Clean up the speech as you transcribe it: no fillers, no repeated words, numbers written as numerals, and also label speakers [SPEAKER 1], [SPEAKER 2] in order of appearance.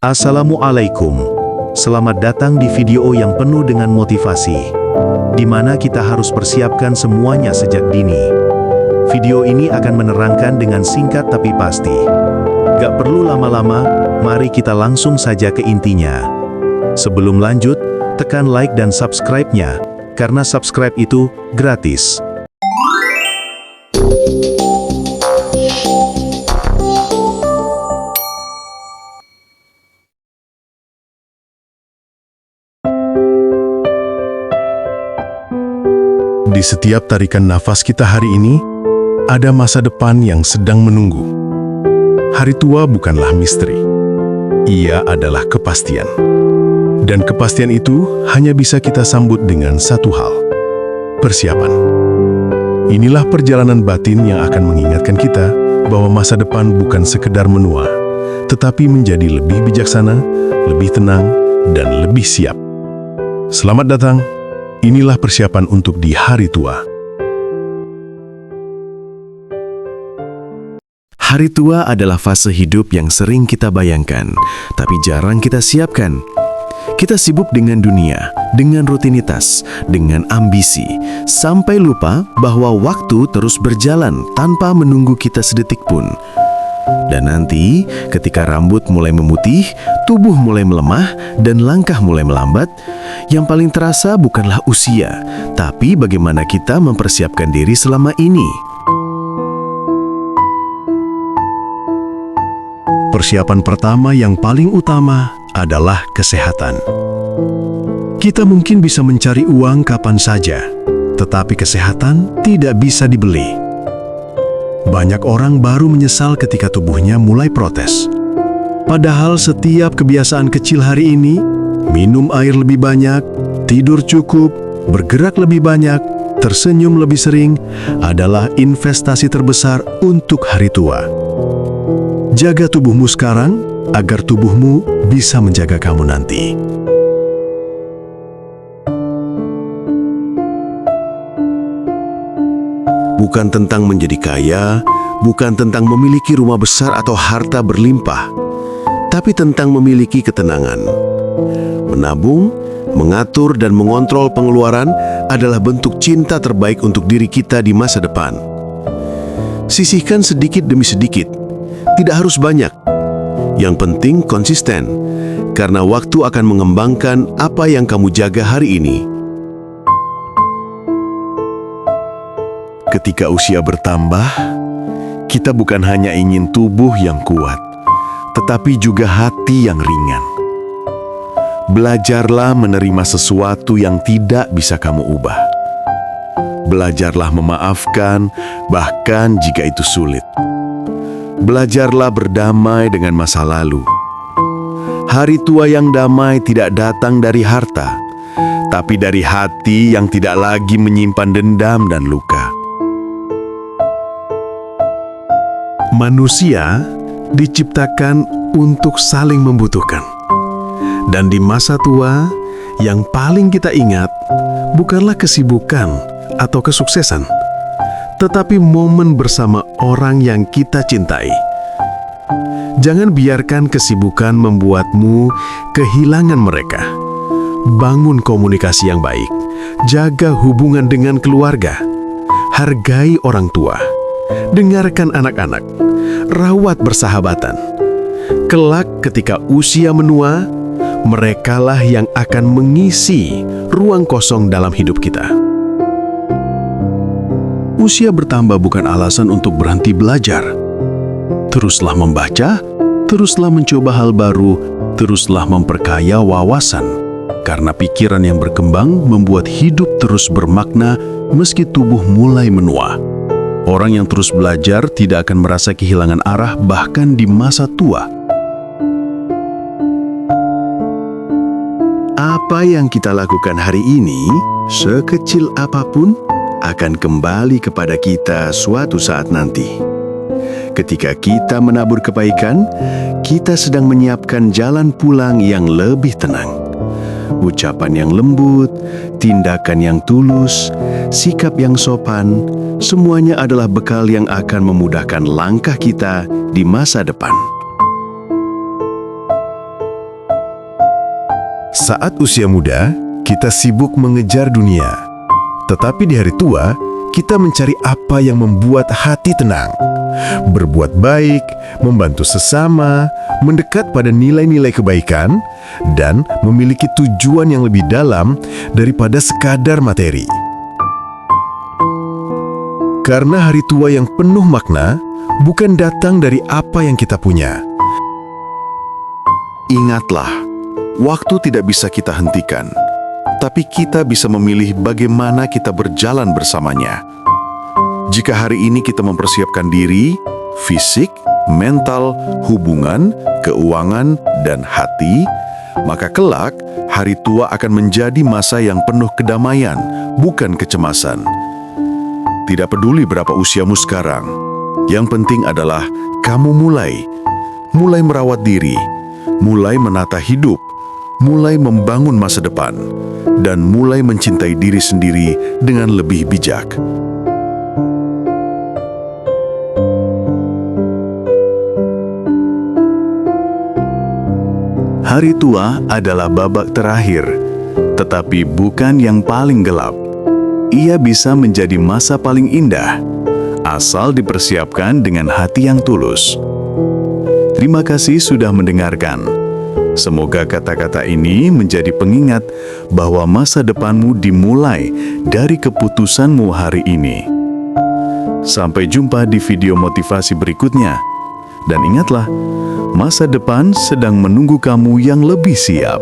[SPEAKER 1] Assalamualaikum. Selamat datang di video yang penuh dengan motivasi, di mana kita harus persiapkan semuanya sejak dini. Video ini akan menerangkan dengan singkat tapi pasti. Gak perlu lama-lama, mari kita langsung saja ke intinya. Sebelum lanjut, tekan like dan subscribe-nya, karena subscribe itu gratis.
[SPEAKER 2] Di setiap tarikan nafas kita hari ini, ada masa depan yang sedang menunggu. Hari tua bukanlah misteri. Ia adalah kepastian. Dan kepastian itu hanya bisa kita sambut dengan satu hal: persiapan. Inilah perjalanan batin yang akan mengingatkan kita bahwa masa depan bukan sekedar menua, tetapi menjadi lebih bijaksana, lebih tenang, dan lebih siap. Selamat datang. Inilah persiapan untuk di hari tua.
[SPEAKER 3] Hari tua adalah fase hidup yang sering kita bayangkan, tapi jarang kita siapkan. Kita sibuk dengan dunia, dengan rutinitas, dengan ambisi, sampai lupa bahwa waktu terus berjalan tanpa menunggu kita sedetik pun. Dan nanti, ketika rambut mulai memutih, tubuh mulai melemah, dan langkah mulai melambat, yang paling terasa bukanlah usia, tapi bagaimana kita mempersiapkan diri selama ini.
[SPEAKER 2] Persiapan pertama yang paling utama adalah kesehatan. Kita mungkin bisa mencari uang kapan saja, tetapi kesehatan tidak bisa dibeli. Banyak orang baru menyesal ketika tubuhnya mulai protes. Padahal setiap kebiasaan kecil hari ini, minum air lebih banyak, tidur cukup, bergerak lebih banyak, tersenyum lebih sering, adalah investasi terbesar untuk hari tua. Jaga tubuhmu sekarang, agar tubuhmu bisa menjaga kamu nanti.
[SPEAKER 3] Bukan tentang menjadi kaya, bukan tentang memiliki rumah besar atau harta berlimpah, tapi tentang memiliki ketenangan. Menabung, mengatur, dan mengontrol pengeluaran adalah bentuk cinta terbaik untuk diri kita di masa depan. Sisihkan sedikit demi sedikit, tidak harus banyak. Yang penting konsisten, karena waktu akan mengembangkan apa yang kamu jaga hari ini.
[SPEAKER 2] Ketika usia bertambah, kita bukan hanya ingin tubuh yang kuat, tetapi juga hati yang ringan. Belajarlah menerima sesuatu yang tidak bisa kamu ubah. Belajarlah memaafkan, bahkan jika itu sulit. Belajarlah berdamai dengan masa lalu. Hari tua yang damai tidak datang dari harta, tapi dari hati yang tidak lagi menyimpan dendam dan luka. Manusia diciptakan untuk saling membutuhkan. Dan di masa tua, yang paling kita ingat bukanlah kesibukan atau kesuksesan, tetapi momen bersama orang yang kita cintai. Jangan biarkan kesibukan membuatmu kehilangan mereka. Bangun komunikasi yang baik, jaga hubungan dengan keluarga, hargai orang tua, dengarkan anak-anak, rawat bersahabatan. Kelak ketika usia menua, merekalah yang akan mengisi ruang kosong dalam hidup kita. Usia bertambah bukan alasan untuk berhenti belajar. Teruslah membaca, teruslah mencoba hal baru, teruslah memperkaya wawasan. Karena pikiran yang berkembang membuat hidup terus bermakna meski tubuh mulai menua. Orang yang terus belajar tidak akan merasa kehilangan arah bahkan di masa tua. Apa yang kita lakukan hari ini, sekecil apapun, akan kembali kepada kita suatu saat nanti. Ketika kita menabur kebaikan, kita sedang menyiapkan jalan pulang yang lebih tenang. Ucapan yang lembut, tindakan yang tulus, sikap yang sopan, semuanya adalah bekal yang akan memudahkan langkah kita di masa depan. Saat usia muda, kita sibuk mengejar dunia. Tetapi di hari tua, kita mencari apa yang membuat hati tenang. Berbuat baik, membantu sesama, mendekat pada nilai-nilai kebaikan, dan memiliki tujuan yang lebih dalam daripada sekadar materi. Karena hari tua yang penuh makna bukan datang dari apa yang kita punya.
[SPEAKER 3] Ingatlah, waktu tidak bisa kita hentikan, tapi kita bisa memilih bagaimana kita berjalan bersamanya. Jika hari ini kita mempersiapkan diri, fisik, mental, hubungan, keuangan, dan hati, maka kelak hari tua akan menjadi masa yang penuh kedamaian, bukan kecemasan. Tidak peduli berapa usiamu sekarang, yang penting adalah kamu mulai merawat diri, mulai menata hidup, mulai membangun masa depan, dan mulai mencintai diri sendiri dengan lebih bijak. Hari tua adalah babak terakhir, tetapi bukan yang paling gelap. Ia bisa menjadi masa paling indah, asal dipersiapkan dengan hati yang tulus. Terima kasih sudah mendengarkan. Semoga kata-kata ini menjadi pengingat bahwa masa depanmu dimulai dari keputusanmu hari ini. Sampai jumpa di video motivasi berikutnya. Dan ingatlah, masa depan sedang menunggu kamu yang lebih siap.